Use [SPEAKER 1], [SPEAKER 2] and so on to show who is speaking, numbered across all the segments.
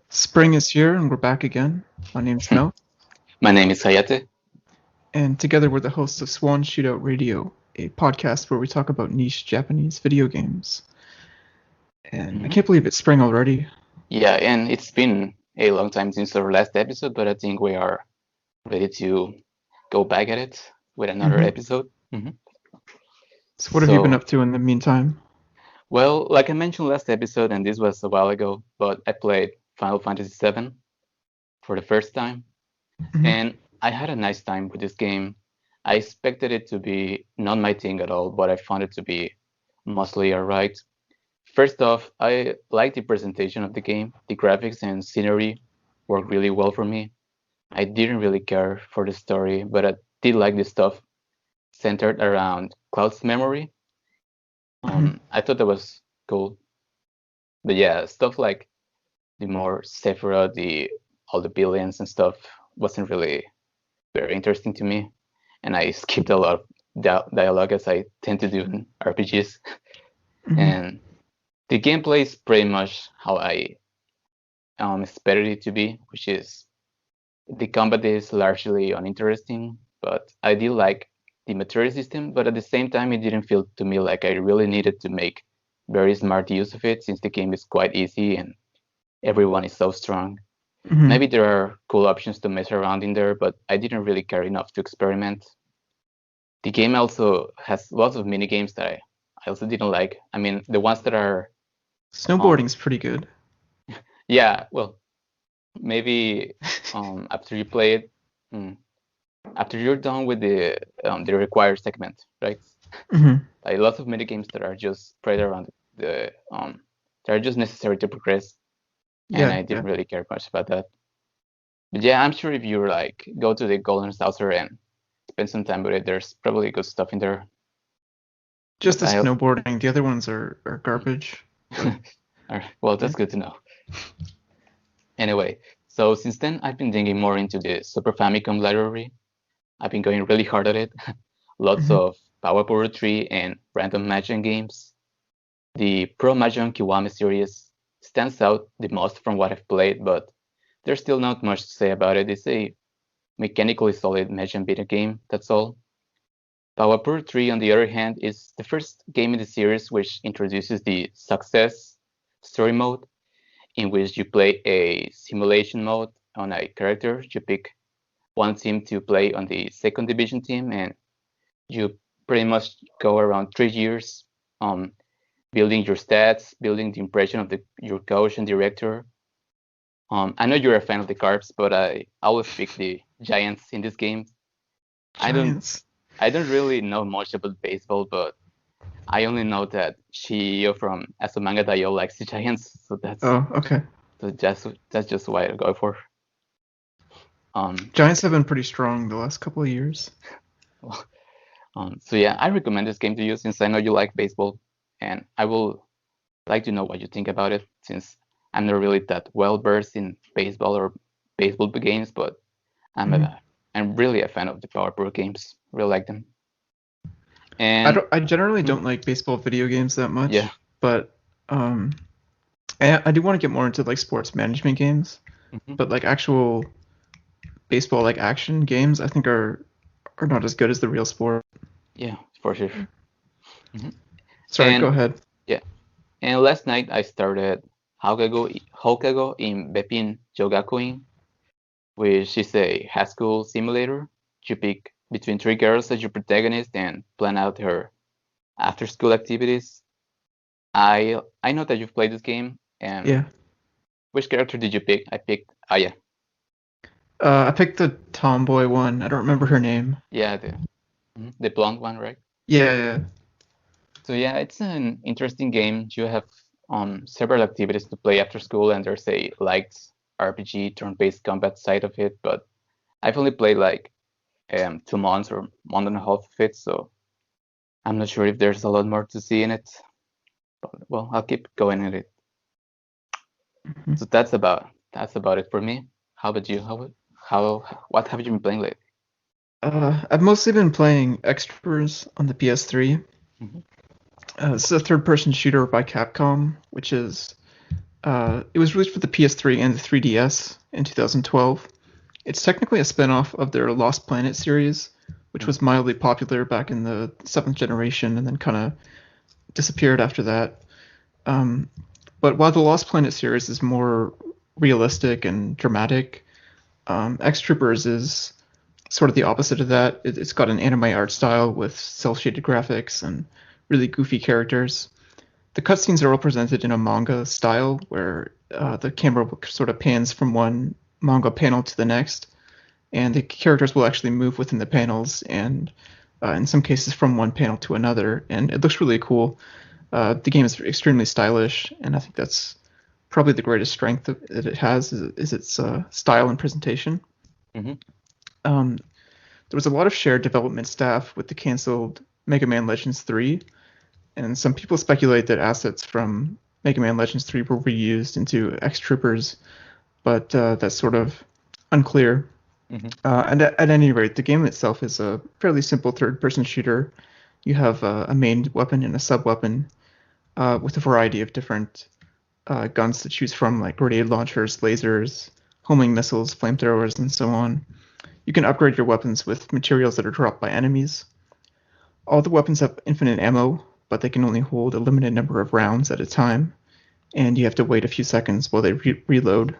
[SPEAKER 1] Spring is here and we're back again. My name's Mel,
[SPEAKER 2] My name is Hayate.
[SPEAKER 1] and together we're the hosts of Swan Shootout Radio, a podcast where we talk about niche Japanese video games. And I can't believe it's spring already.
[SPEAKER 2] Yeah, and it's been a long time since our last episode, but I think we are ready to go back at it with another episode.
[SPEAKER 1] So what have you been up to in the meantime?
[SPEAKER 2] Well, like I mentioned last episode, and this was a while ago, but I played Final Fantasy VII for the first time, and I had a nice time with this game. I expected it to be not my thing at all, but I found it to be mostly alright. First off, I like the presentation of the game. The graphics and scenery worked really well for me. I didn't really care for the story, but I did like the stuff centered around Cloud's memory. I thought that was cool. But yeah, stuff like the more Sephiroth, all the billions and stuff wasn't really very interesting to me. And I skipped a lot of dialogue as I tend to do in RPGs. And the gameplay is pretty much how I expected it to be, which is the combat is largely uninteresting, but I did like the material system, but at the same time it didn't feel to me like I really needed to make very smart use of it since the game is quite easy and everyone is so strong. Maybe there are cool options to mess around in there, but I didn't really care enough to experiment. The game also has lots of mini games that I also didn't like. I mean, the ones that are
[SPEAKER 1] Snowboarding's pretty good.
[SPEAKER 2] yeah, well, maybe after you play it, after you're done with the required segment, right? Like lots of mini games that are just spread around the that are just necessary to progress, and I didn't really care much about that. But yeah, I'm sure if you like go to the Golden Saucer and spend some time with it, there's probably good stuff in there.
[SPEAKER 1] Just the snowboarding. The other ones are garbage.
[SPEAKER 2] Alright, well, that's good to know. Anyway, so since then, I've been digging more into the Super Famicom library. I've been going really hard at it. Lots of Power Puro 3 and random Mahjong games. The Pro Mahjong Kiwami series stands out the most from what I've played, but there's still not much to say about it. It's a mechanically solid Mahjong video game, that's all. Power Puro 3, on the other hand, is the first game in the series which introduces the Success story mode, in which you play a simulation mode on a character. You pick one team to play on the second division team, and you pretty much go around 3 years building your stats, building the impression of your coach and director. I know you're a fan of the Carps, but I always pick the Giants in this game.
[SPEAKER 1] Giants.
[SPEAKER 2] I don't really know much about baseball, but I only know that Shio from Asomanga.io likes the Giants, so that's
[SPEAKER 1] okay.
[SPEAKER 2] So that's just why I go for.
[SPEAKER 1] Giants have been pretty strong the last couple of years.
[SPEAKER 2] So yeah, I recommend this game to you since I know you like baseball, and I will like to know what you think about it since I'm not really that well versed in baseball or baseball games, but I'm really a fan of the Power Pro games. Really like them. And
[SPEAKER 1] I generally don't like baseball video games that much.
[SPEAKER 2] Yeah.
[SPEAKER 1] But I do want to get more into like sports management games. But like actual baseball like action games, I think are not as good as the real sport.
[SPEAKER 2] Yeah, for sure.
[SPEAKER 1] Sorry, go ahead.
[SPEAKER 2] Yeah. And last night I started Hokago in Bepin Jogakuin, which is a high school simulator. You pick between 3 girls as your protagonist and plan out her after-school activities. I know that you've played this game. And
[SPEAKER 1] Yeah.
[SPEAKER 2] Which character did you pick? I picked Aya.
[SPEAKER 1] I picked the tomboy one. I don't remember her name.
[SPEAKER 2] Yeah, the blonde one, right?
[SPEAKER 1] Yeah.
[SPEAKER 2] So yeah, it's an interesting game. You have several activities to play after school, and there's a light RPG turn-based combat side of it. But I've only played like 2 months or month and a half of it, so I'm not sure if there's a lot more to see in it. But well, I'll keep going at it. So that's about it for me. How about you? What have you been playing lately?
[SPEAKER 1] I've mostly been playing Extras on the PS3. It's a third-person shooter by Capcom, which is It was released for the PS3 and the 3DS in 2012. It's technically a spin-off of their Lost Planet series, which was mildly popular back in the 7th generation and then kind of disappeared after that. But while the Lost Planet series is more realistic and dramatic, X Troopers is sort of the opposite of that. It's got an anime art style with cel-shaded graphics and really goofy characters. The cutscenes are all presented in a manga style where the camera sort of pans from one manga panel to the next, and the characters will actually move within the panels and in some cases from one panel to another, and it looks really cool. The game is extremely stylish, and I think that's probably the greatest strength that it has is its style and presentation.
[SPEAKER 2] Mm-hmm.
[SPEAKER 1] There was a lot of shared development staff with the canceled Mega Man Legends 3, and some people speculate that assets from Mega Man Legends 3 were reused into X Troopers, but that's sort of unclear.
[SPEAKER 2] Mm-hmm.
[SPEAKER 1] And at any rate, the game itself is a fairly simple third-person shooter. You have a main weapon and a sub-weapon with a variety of different guns to choose from, like grenade launchers, lasers, homing missiles, flamethrowers, and so on. You can upgrade your weapons with materials that are dropped by enemies. All the weapons have infinite ammo, but they can only hold a limited number of rounds at a time, and you have to wait a few seconds while they reload.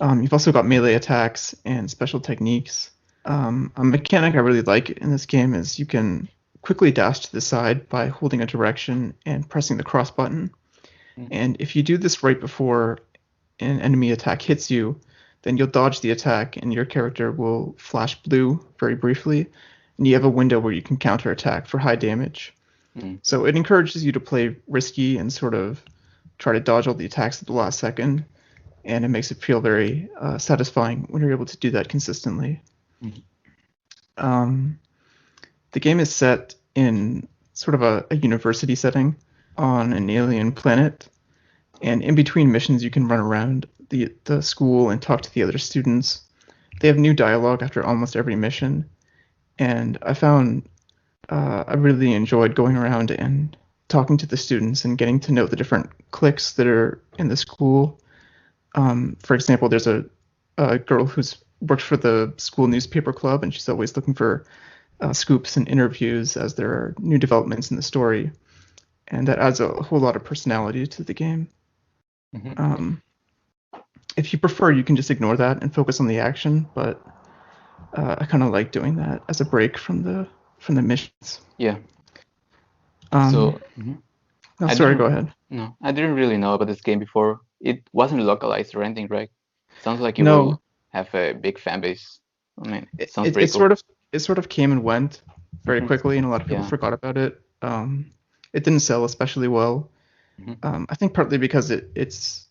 [SPEAKER 1] You've also got melee attacks and special techniques. A mechanic I really like in this game is you can quickly dash to the side by holding a direction and pressing the cross button. And if you do this right before an enemy attack hits you, then you'll dodge the attack and your character will flash blue very briefly, and you have a window where you can counterattack for high damage. So it encourages you to play risky and sort of try to dodge all the attacks at the last second, and it makes it feel very satisfying when you're able to do that consistently. The game is set in sort of a university setting on an alien planet, and in between missions you can run around the school and talk to the other students. They have new dialogue after almost every mission, and I found I really enjoyed going around and talking to the students and getting to know the different cliques that are in the school. For example, there's a girl who's worked for the school newspaper club, and she's always looking for scoops and interviews as there are new developments in the story, and that adds a whole lot of personality to the game. If you prefer, you can just ignore that and focus on the action, but I kind of like doing that as a break from the missions.
[SPEAKER 2] Yeah.
[SPEAKER 1] No, sorry, go ahead.
[SPEAKER 2] No, I didn't really know about this game before. It wasn't localized or anything, right? Sounds like it
[SPEAKER 1] No.
[SPEAKER 2] will have a big fan base. I mean, it sounds pretty
[SPEAKER 1] cool.
[SPEAKER 2] cool.
[SPEAKER 1] It sort of came and went very quickly, and a lot of people forgot about it. It didn't sell especially well. I think partly because it's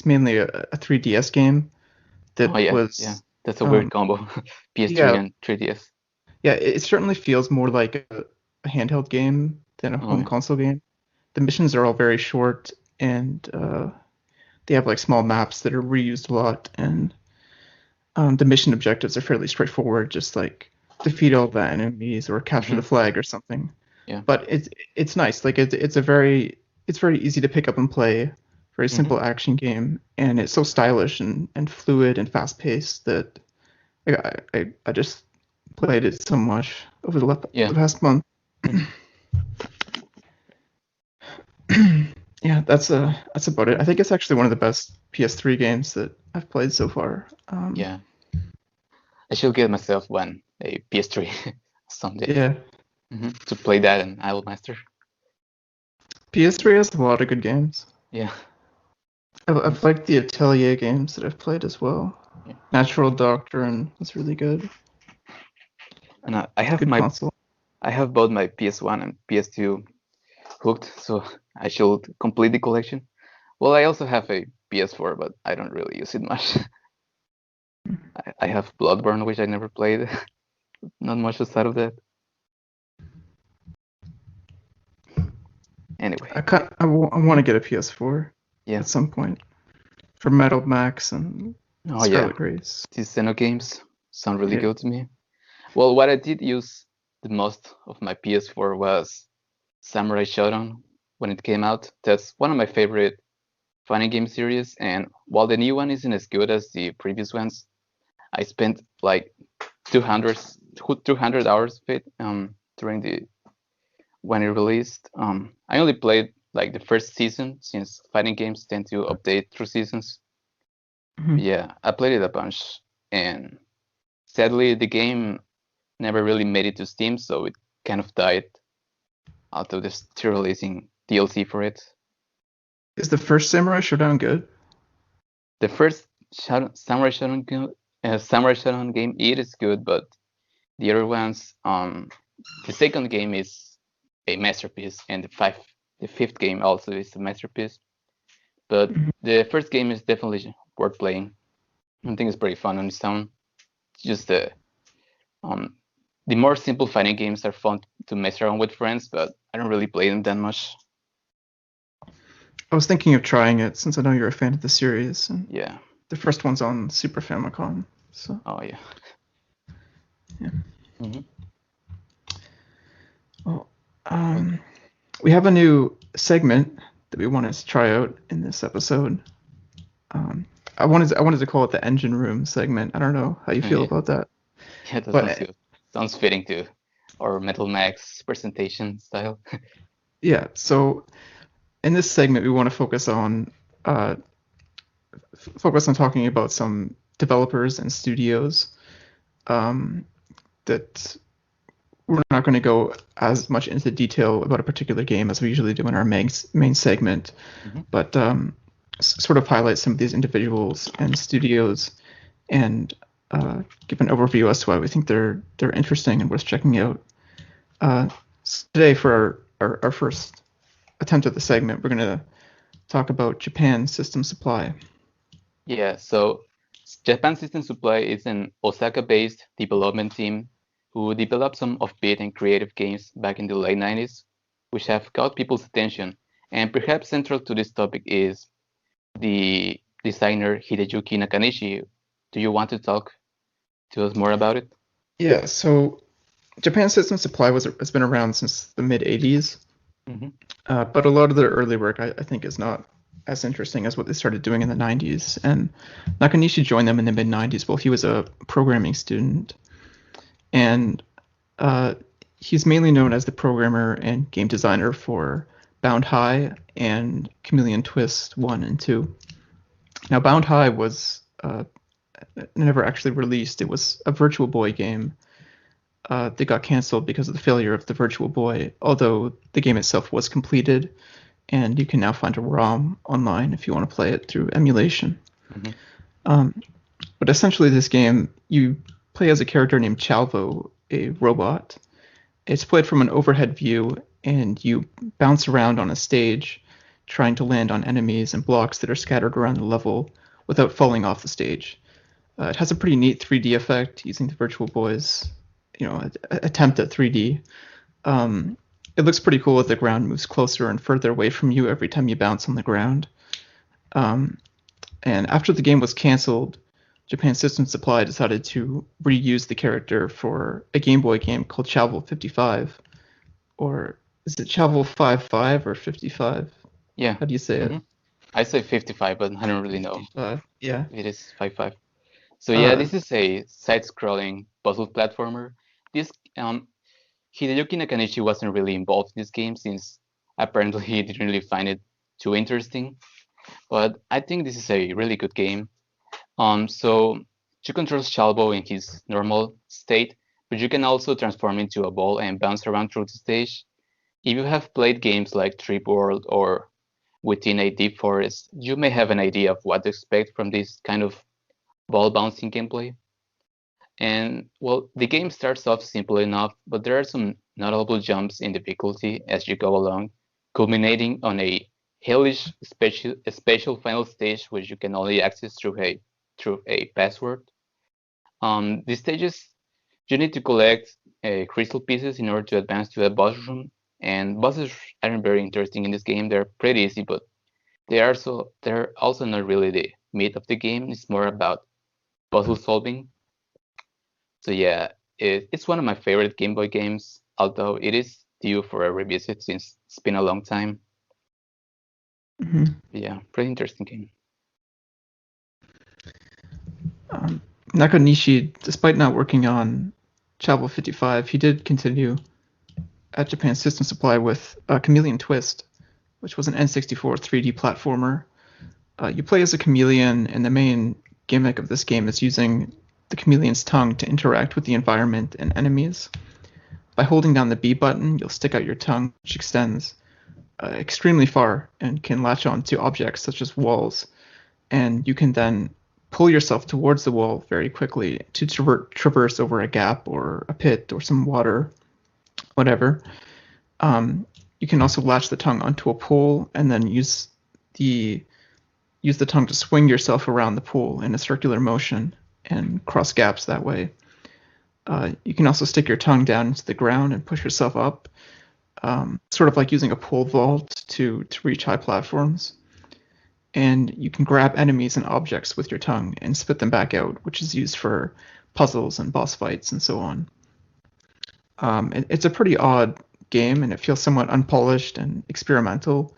[SPEAKER 1] mainly a 3DS game that was.
[SPEAKER 2] Yeah, that's a weird combo, PS3 and 3DS.
[SPEAKER 1] Yeah, it certainly feels more like a handheld game than a home console game. The missions are all very short, and they have like small maps that are reused a lot, and the mission objectives are fairly straightforward, just like defeat all the enemies or capture the flag or something.
[SPEAKER 2] Yeah.
[SPEAKER 1] But it's nice. Like it's very easy to pick up and play. Very simple action game, and it's so stylish and fluid and fast paced that I just played it so much over the past month. Yeah, that's about it. I think it's actually one of the best PS3 games that I've played so far.
[SPEAKER 2] Yeah, I should get myself a PS3 someday.
[SPEAKER 1] Yeah.
[SPEAKER 2] To play that in Idolmaster.
[SPEAKER 1] PS3 has a lot of good games.
[SPEAKER 2] Yeah.
[SPEAKER 1] I've liked the Atelier games that I've played as well.
[SPEAKER 2] Yeah.
[SPEAKER 1] Natural Doctrine was really good.
[SPEAKER 2] And I have
[SPEAKER 1] console.
[SPEAKER 2] I have both my PS1 and PS2 hooked, so I should complete the collection. Well, I also have a PS4, but I don't really use it much. I have Bloodborne, which I never played. Not much aside of that. Anyway,
[SPEAKER 1] I want to get a PS4 at some point for Metal Max and Scarlet Grace.
[SPEAKER 2] These Xeno games sound really good to me. Well, what I did use the most of my PS4 was Samurai Shodown when it came out. That's one of my favorite fighting game series, and while the new one isn't as good as the previous ones, I spent like 200 200 hours of it during the when it released. I only played like the first season since fighting games tend to update through seasons.
[SPEAKER 1] Mhm.
[SPEAKER 2] Yeah, I played it a bunch, and sadly the game never really made it to Steam, so it kind of died out of this still releasing DLC for it.
[SPEAKER 1] Is the first Samurai Showdown good?
[SPEAKER 2] The first Samurai Shodown game, it is good, but the other ones, the second game is a masterpiece, and the fifth game also is a masterpiece. But
[SPEAKER 1] Mhm.
[SPEAKER 2] the first game is definitely worth playing. I think it's pretty fun on its own. It's just um, the more simple fighting games are fun to mess around with friends, but I don't really play them that much.
[SPEAKER 1] I was thinking of trying it since I know you're a fan of the series, and
[SPEAKER 2] Yeah.
[SPEAKER 1] the first one's on Super Famicom. So
[SPEAKER 2] Oh yeah.
[SPEAKER 1] yeah.
[SPEAKER 2] Hmm.
[SPEAKER 1] Well, we have a new segment that we wanted to try out in this episode. I wanted to call it the engine room segment. I don't know how you feel
[SPEAKER 2] Yeah.
[SPEAKER 1] about that,
[SPEAKER 2] Yeah, that sounds
[SPEAKER 1] but
[SPEAKER 2] good. Sounds fitting to our Metal Max presentation style.
[SPEAKER 1] yeah. So in this segment, we want to uh, focus on talking about some developers and studios um, that we're not going to go as much into detail about a particular game as we usually do in our main segment,
[SPEAKER 2] Hmm.
[SPEAKER 1] but sort of highlight some of these individuals and studios and give an overview as to why we think they're interesting and worth checking out. Uh, Today, for our first attempt at the segment, we're going to talk about Japan System Supply.
[SPEAKER 2] Yeah, so Japan System Supply is an Osaka-based development team who developed some offbeat and creative games back in the late 90s, which have caught people's attention. And perhaps central to this topic is the designer Hideyuki Nakanishi. Do you want to talk to us more about it?
[SPEAKER 1] Yeah, so Japan System Supply has been around since the mid 80s,
[SPEAKER 2] Hmm.
[SPEAKER 1] but a lot of their early work I think is not as interesting as what they started doing in the 90s. And Nakanishi joined them in the mid 90s while he was a programming student, and uh, he's mainly known as the programmer and game designer for Bound High and Chameleon Twist 1 and 2. Now, Bound High was never actually released. It was a Virtual Boy game that got canceled because of the failure of the Virtual Boy, although the game itself was completed, and you can now find a ROM online if you want to play it through emulation.
[SPEAKER 2] Hmm.
[SPEAKER 1] Um, but essentially, this game, you play as a character named Chalvo, a robot. It's played from an overhead view, and you bounce around on a stage, trying to land on enemies and blocks that are scattered around the level without falling off the stage. It has a pretty neat 3D effect using the Virtual Boy's, attempt at 3D. Um, it looks pretty cool as the ground moves closer and further away from you every time you bounce on the ground. Um, and after the game was canceled, Japan System Supply decided to reuse the character for a Game Boy game called Chalvo 55, or is it Chalvo 55 or 55?
[SPEAKER 2] Yeah.
[SPEAKER 1] How do you say
[SPEAKER 2] Hmm.
[SPEAKER 1] it?
[SPEAKER 2] I say 55, but I don't really know
[SPEAKER 1] 55. Yeah.
[SPEAKER 2] if it is 55. So yeah,
[SPEAKER 1] Uh,
[SPEAKER 2] this is a side-scrolling puzzle platformer. This Hideyuki Nakanishi wasn't really involved in this game since apparently he didn't really find it too interesting. But I think this is a really good game. So you control Shalbo in his normal state, but you can also transform into a ball and bounce around through the stage. If you have played games like Trip World or Within a Deep Forest, you may have an idea of what to expect from this kind of ball bouncing gameplay. And well, the game starts off simple enough, but there are some notable jumps in difficulty as you go along, culminating on a hellish special final stage which you can only access through a password. These stages you need to collect crystal pieces in order to advance to a boss room, and bosses aren't very interesting in this game. They're pretty easy, but they're also not really the meat of the game. It's more about puzzle solving. So yeah, it's one of my favorite Game Boy games, although it is due for a revisit since it's been a long time. Yeah, pretty interesting game.
[SPEAKER 1] Nakanishi, despite not working on Chapel 55, he did continue at Japan System Supply with Chameleon Twist, which was an N64 3D platformer. You play as a chameleon, and the main gimmick of this game is using the chameleon's tongue to interact with the environment and enemies. By holding down the B button, you'll stick out your tongue, which extends extremely far and can latch on to objects such as walls. And you can then pull yourself towards the wall very quickly to traverse over a gap or a pit or some water, whatever. You can also latch the tongue onto a pole and then use the tongue to swing yourself around the pool in a circular motion and cross gaps that way. You can also stick your tongue down into the ground and push yourself up, sort of like using a pole vault to reach high platforms. And you can grab enemies and objects with your tongue and spit them back out, which is used for puzzles and boss fights and so on. It's a pretty odd game, and it feels somewhat unpolished and experimental,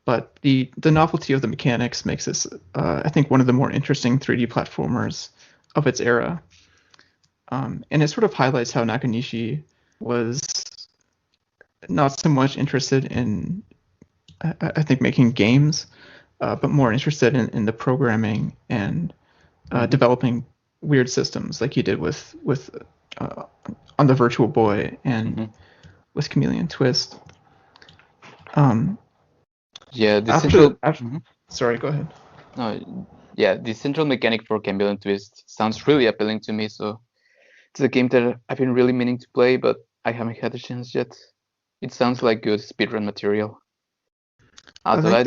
[SPEAKER 1] but the novelty of the mechanics makes this, I think, one of the more interesting 3D platformers of its era. And it sort of highlights how Nakanishi was not so much interested in, I think, making games, but more interested in the programming and developing weird systems like he did with on the Virtual Boy and with Chameleon Twist.
[SPEAKER 2] Yeah, the
[SPEAKER 1] Sorry, go ahead.
[SPEAKER 2] No, yeah, the central mechanic for Chameleon Twist sounds really appealing to me, so it's a game that I've been really meaning to play, but I haven't had a chance yet. It sounds like good speedrun material.
[SPEAKER 1] I think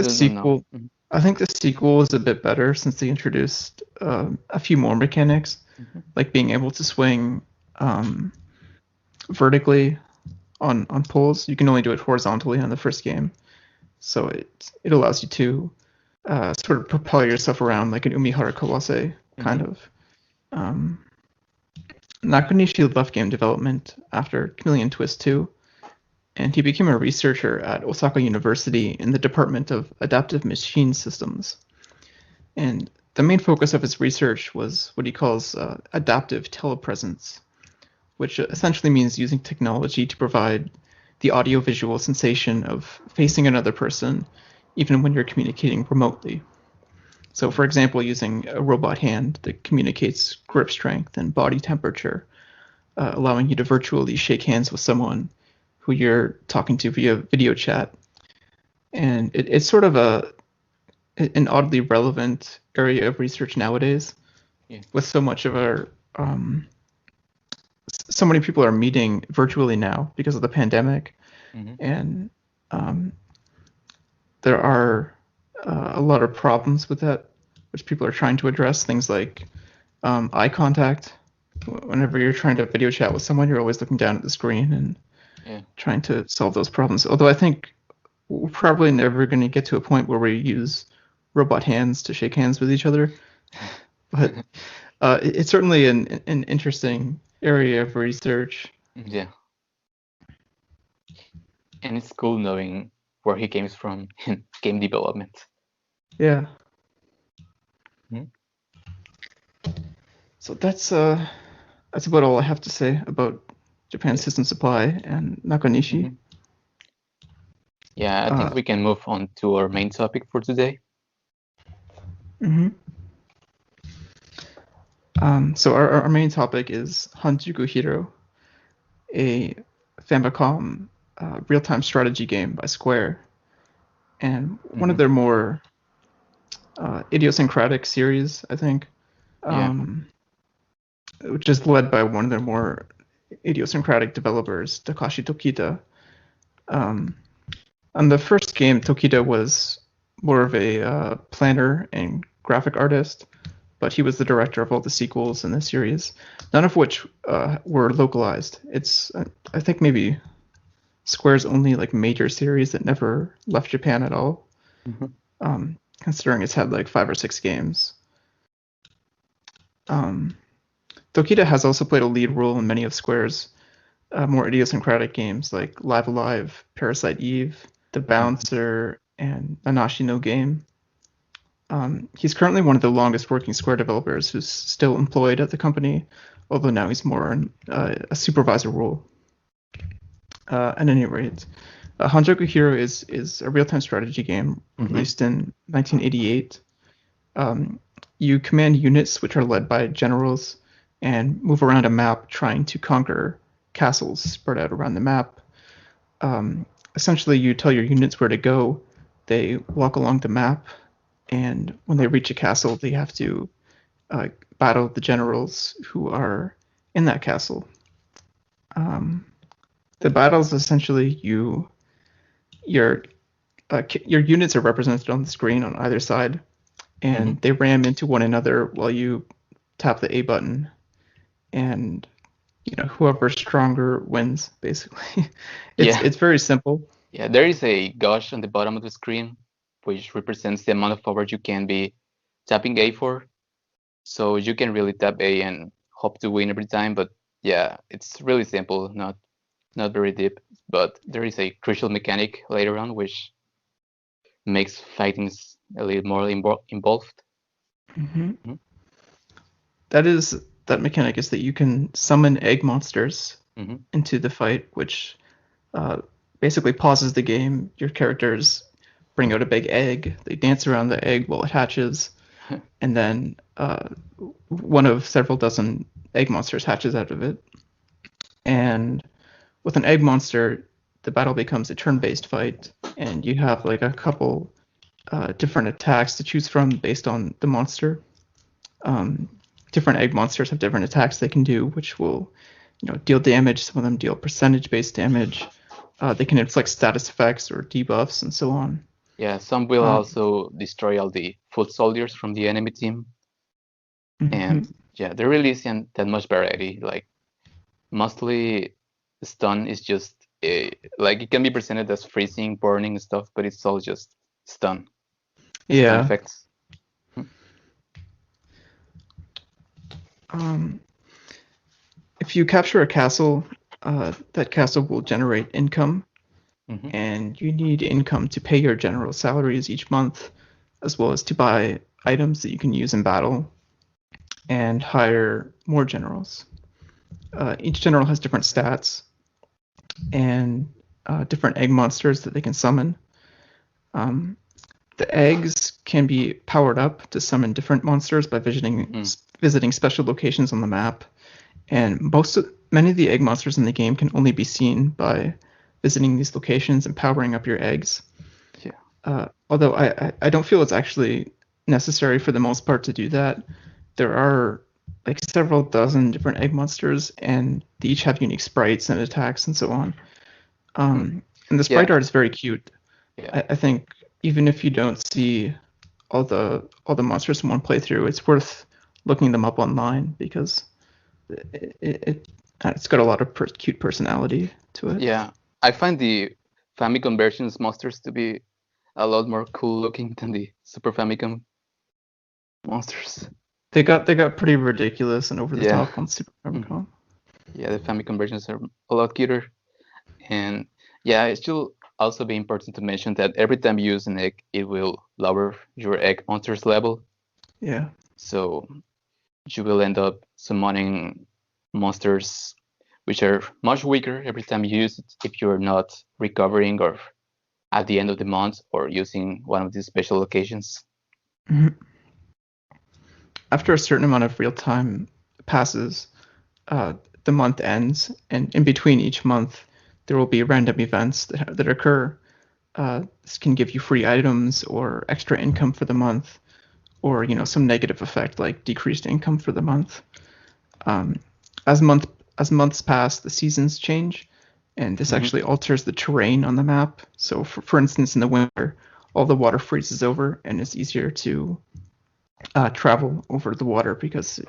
[SPEAKER 1] the sequel is a bit better since they introduced a few more mechanics, like being able to swing vertically on poles. You can only do it horizontally on the first game, so it allows you to sort of propel yourself around like an Umihara Kawase kind of. Nakanishi left game development after Chameleon Twist 2, and he became a researcher at Osaka University in the Department of Adaptive Machine Systems. And the main focus of his research was what he calls adaptive telepresence, which essentially means using technology to provide the audiovisual sensation of facing another person, even when you're communicating remotely. So, for example, using a robot hand that communicates grip strength and body temperature, allowing you to virtually shake hands with someone who you're talking to via video chat. And it's sort of an oddly relevant area of research nowadays, with so much of our so many people are meeting virtually now because of the pandemic, and there are a lot of problems with that, which people are trying to address. Things like eye contact. Whenever you're trying to video chat with someone, you're always looking down at the screen and trying to solve those problems. Although I think we're probably never going to get to a point where we use robot hands to shake hands with each other. But it's certainly an interesting area of research.
[SPEAKER 2] Yeah. And it's cool knowing where he came from in game development.
[SPEAKER 1] Yeah. So that's about all I have to say about Japan System Supply and Nakanishi.
[SPEAKER 2] Yeah, I think we can move on to our main topic for today.
[SPEAKER 1] So our main topic is Hanjuku Hero, a Famicom real-time strategy game by Square, and one of their more idiosyncratic series, I think, which is led by one of their more idiosyncratic developers, Takashi Tokita. On the first game, Tokita was more of a planner and graphic artist, but he was the director of all the sequels in the series, none of which were localized. It's, I think, maybe Square's only like major series that never left Japan at all, considering it's had like 5 or 6 games. Tokita has also played a lead role in many of Square's more idiosyncratic games like Live Alive, Parasite Eve, The Bouncer, and Nanashi no Game. He's currently one of the longest working Square developers who's still employed at the company, although now he's more in a supervisor role. At any rate, Hanjuku Hero is a real-time strategy game released in 1988. You command units which are led by generals and move around a map trying to conquer castles spread out around the map. Essentially, you tell your units where to go. They walk along the map, and when they reach a castle, they have to battle the generals who are in that castle. The battles essentially your units are represented on the screen on either side, and they ram into one another while you tap the A button, and whoever's stronger wins. Basically, it's very simple.
[SPEAKER 2] Yeah, there is a gauge on the bottom of the screen, which represents the amount of power you can be tapping A for. So you can really tap A and hope to win every time. But yeah, it's really simple, not very deep. But there is a crucial mechanic later on which makes fighting a little more involved.
[SPEAKER 1] That mechanic is that you can summon egg monsters into the fight, which basically pauses the game. Your characters bring out a big egg. They dance around the egg while it hatches, and then one of several dozen egg monsters hatches out of it. And with an egg monster, the battle becomes a turn-based fight, and you have like a couple different attacks to choose from based on the monster. Different egg monsters have different attacks they can do, which will deal damage. Some of them deal percentage-based damage. They can inflict status effects or debuffs and so on.
[SPEAKER 2] Yeah, some will also destroy all the foot soldiers from the enemy team. And yeah, there really isn't that much variety. Like mostly stun is just like it can be presented as freezing, burning and stuff, but it's all just stun.
[SPEAKER 1] Yeah.
[SPEAKER 2] Stun effects.
[SPEAKER 1] If you capture a castle, that castle will generate income, and you need income to pay your general salaries each month, as well as to buy items that you can use in battle and hire more generals. Each general has different stats and different egg monsters that they can summon. The eggs can be powered up to summon different monsters by visiting special locations on the map, and many of the egg monsters in the game can only be seen by visiting these locations and powering up your eggs.
[SPEAKER 2] Yeah.
[SPEAKER 1] Although I don't feel it's actually necessary for the most part to do that. There are like several dozen different egg monsters, and they each have unique sprites and attacks and so on. And the sprite art is very cute.
[SPEAKER 2] Yeah.
[SPEAKER 1] I think even if you don't see all the monsters in one playthrough, it's worth looking them up online because it's got a lot of cute personality to it.
[SPEAKER 2] Yeah, I find the Famicom version's monsters to be a lot more cool looking than the Super Famicom monsters.
[SPEAKER 1] They got pretty ridiculous and over the top on Super Famicom.
[SPEAKER 2] Yeah, the Famicom versions are a lot cuter. And yeah, it should also be important to mention that every time you use an egg, it will lower your egg monster's level.
[SPEAKER 1] Yeah.
[SPEAKER 2] So you will end up summoning monsters which are much weaker every time you use it if you're not recovering or at the end of the month or using one of these special occasions.
[SPEAKER 1] After a certain amount of real time passes, the month ends, and in between each month, there will be random events that occur. This can give you free items or extra income for the month, or some negative effect like decreased income for the month. As months pass, the seasons change, and this actually alters the terrain on the map. So, for instance, in the winter, all the water freezes over, and it's easier to travel over the water because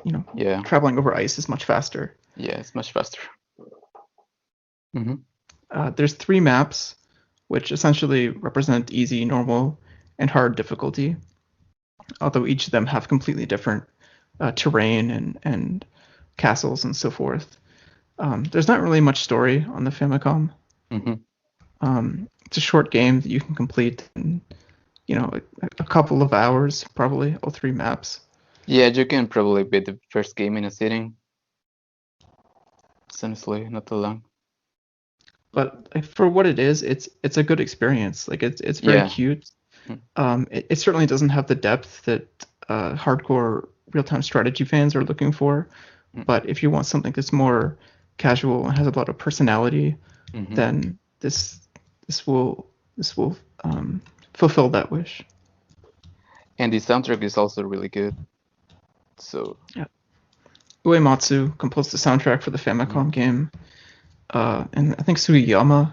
[SPEAKER 1] traveling over ice is much faster.
[SPEAKER 2] Yeah, it's much faster.
[SPEAKER 1] There's 3 maps, which essentially represent easy, normal, and hard difficulty, although each of them have completely different terrain and castles and so forth. There's not really much story on the Famicom. It's a short game that you can complete in, a couple of hours, probably, all 3 maps.
[SPEAKER 2] Yeah, you can probably beat the first game in a sitting. It's honestly not too long.
[SPEAKER 1] But for what it is, it's a good experience. Like it's very cute. It certainly doesn't have the depth that hardcore real-time strategy fans are looking for. But if you want something that's more casual and has a lot of personality, then this will fulfill that wish.
[SPEAKER 2] And the soundtrack is also really good. So
[SPEAKER 1] yeah, Uematsu composed the soundtrack for the Famicom game, and I think Sugiyama.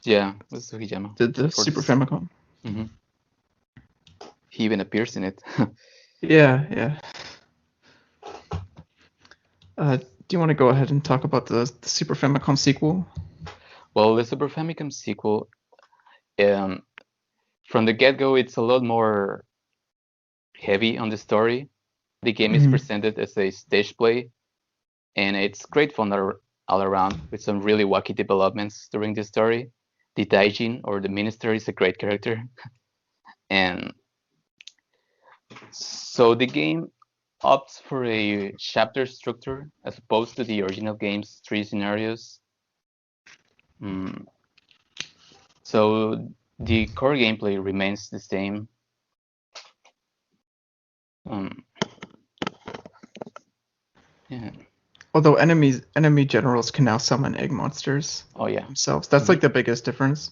[SPEAKER 2] Yeah, it was Sugiyama.
[SPEAKER 1] Did the Super Famicom.
[SPEAKER 2] He even appears in it.
[SPEAKER 1] Yeah. Do you want to go ahead and talk about the Super Famicom sequel?
[SPEAKER 2] Well, the Super Famicom sequel, from the get-go, it's a lot more heavy on the story. The game is presented as a stage play, and it's great fun all around with some really wacky developments during the story. The Daijin, or the Minister, is a great character. And so the game opts for a chapter structure as opposed to the original game's 3 scenarios. So the core gameplay remains the same. Yeah.
[SPEAKER 1] Although enemy generals can now summon egg monsters themselves. That's like the biggest difference,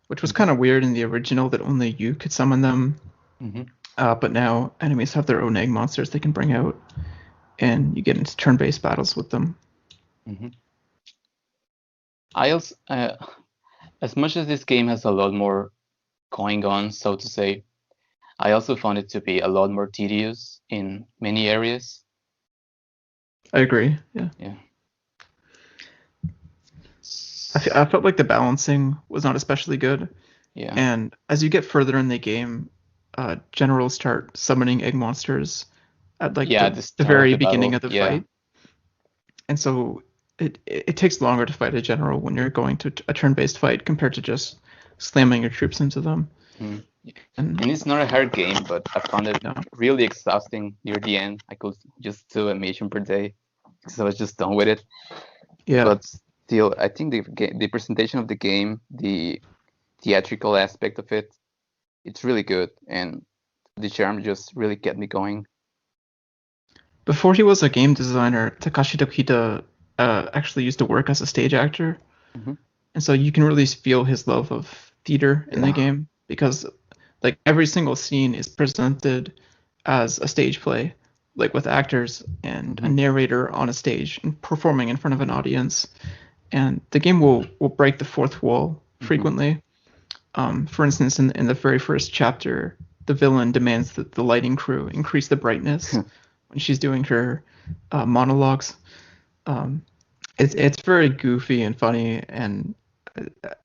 [SPEAKER 1] which was kind of weird in the original that only you could summon them. But now enemies have their own egg monsters they can bring out, and you get into turn-based battles with them.
[SPEAKER 2] I also, as much as this game has a lot more going on, so to say, I also found it to be a lot more tedious in many areas.
[SPEAKER 1] I agree. Yeah. I felt like the balancing was not especially good.
[SPEAKER 2] Yeah.
[SPEAKER 1] And as you get further in the game, generals start summoning egg monsters at like the very beginning of the fight. And so it takes longer to fight a general when you're going to a turn-based fight compared to just slamming your troops into them.
[SPEAKER 2] And it's not a hard game, but I found it really exhausting near the end. I could just do a mission per day because I was just done with it.
[SPEAKER 1] Yeah.
[SPEAKER 2] But still, I think the presentation of the game, the theatrical aspect of it, it's really good, and the charm just really kept me going.
[SPEAKER 1] Before he was a game designer, Takashi Tokita actually used to work as a stage actor, and so you can really feel his love of theater in the game, because like every single scene is presented as a stage play, like with actors and a narrator on a stage and performing in front of an audience. And the game will break the fourth wall frequently. For instance, in the very first chapter, the villain demands that the lighting crew increase the brightness when she's doing her monologues. It's very goofy and funny, and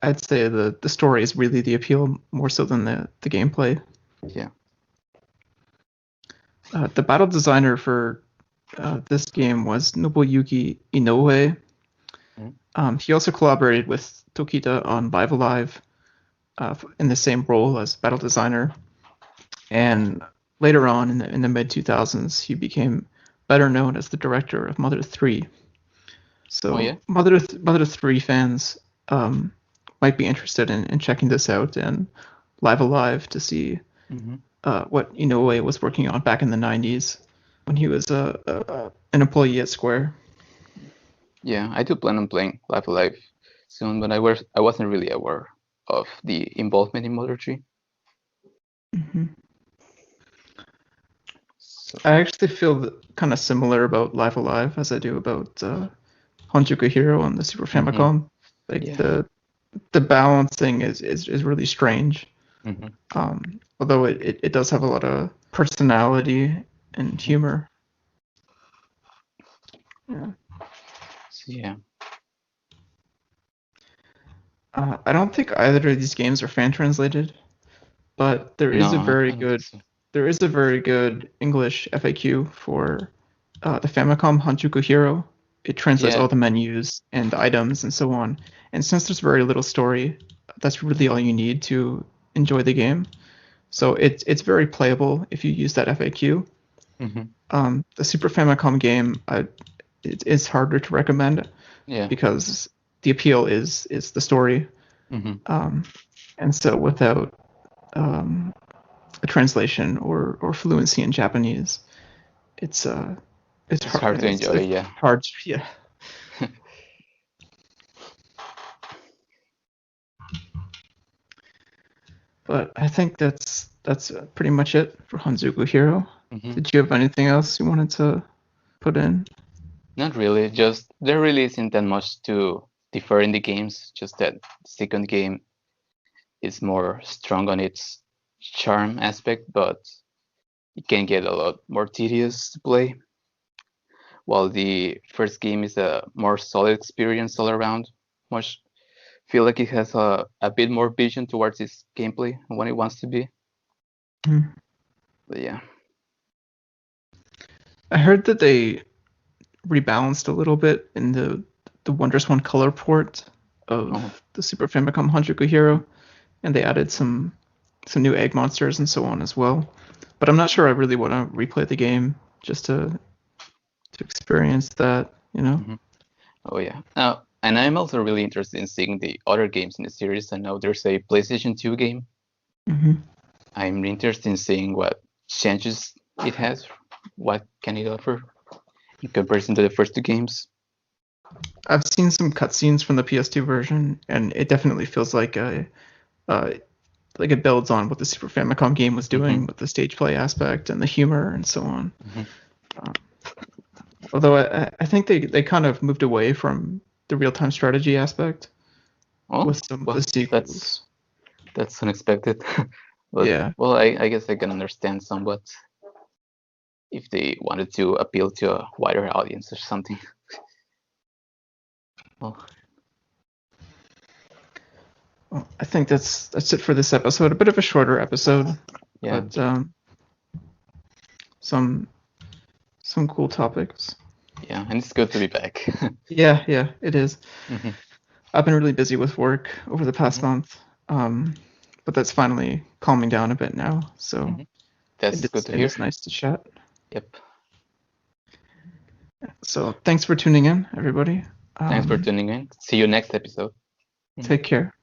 [SPEAKER 1] I'd say the story is really the appeal more so than the gameplay.
[SPEAKER 2] Yeah.
[SPEAKER 1] The battle designer for this game was Nobuyuki Inoue. He also collaborated with Tokita on Live Alive in the same role as battle designer. And later on in the mid-2000s, he became better known as the director of Mother 3. So Mother 3 fans might be interested in checking this out and Live Alive to see what Inoue was working on back in the 90s when he was an employee at Square.
[SPEAKER 2] Yeah, I do plan on playing Live Alive soon, but I wasn't really aware of the involvement in Mother 3.
[SPEAKER 1] So. I actually feel kind of similar about Live Alive as I do about Hanjuku Hero on the Super Famicom. Like the balancing is really strange. Although it does have a lot of personality and humor.
[SPEAKER 2] Yeah.
[SPEAKER 1] I don't think either of these games are fan translated, but there is a very good English FAQ for the Famicom Hanjuku Hero. It translates all the menus and the items and so on. And since there's very little story, that's really all you need to enjoy the game. So it's very playable if you use that FAQ. The Super Famicom game, it's harder to recommend because the appeal is the story, and so without a translation or fluency in Japanese, it's
[SPEAKER 2] hard to enjoy.
[SPEAKER 1] It's hard, yeah. But I think that's pretty much it for Hanjuku Hero. Did you have anything else you wanted to put in?
[SPEAKER 2] Not really. Just there really isn't that much to differ in the games. Just that the second game is more strong on its charm aspect, but it can get a lot more tedious to play. While the first game is a more solid experience all around. Much feel like it has a bit more vision towards its gameplay and what it wants to be. But yeah.
[SPEAKER 1] I heard that they rebalanced a little bit in the Wondrous 1 color port of the Super Famicom Hanjuku Hero, and they added some new egg monsters and so on as well. But I'm not sure I really want to replay the game just to experience that, you know?
[SPEAKER 2] Oh yeah. And I'm also really interested in seeing the other games in the series. I know there's a PlayStation 2 game. I'm interested in seeing what changes it has. What can it offer in comparison to the first two games?
[SPEAKER 1] I've seen some cutscenes from the PS2 version, and it definitely feels like it builds on what the Super Famicom game was doing with the stage play aspect and the humor and so on. Although I think they kind of moved away from the real-time strategy aspect with some of the sequels.
[SPEAKER 2] That's unexpected. But,
[SPEAKER 1] yeah.
[SPEAKER 2] Well, I guess I can understand somewhat if they wanted to appeal to a wider audience or something.
[SPEAKER 1] Well, I think that's it for this episode. A bit of a shorter episode, but some cool topics.
[SPEAKER 2] Yeah, and it's good to be back.
[SPEAKER 1] yeah, it is. I've been really busy with work over the past month, but that's finally calming down a bit now. So
[SPEAKER 2] that's good to hear.
[SPEAKER 1] It's nice to chat.
[SPEAKER 2] Yep.
[SPEAKER 1] So thanks for tuning in, everybody.
[SPEAKER 2] Thanks for tuning in. See you next episode.
[SPEAKER 1] Take care.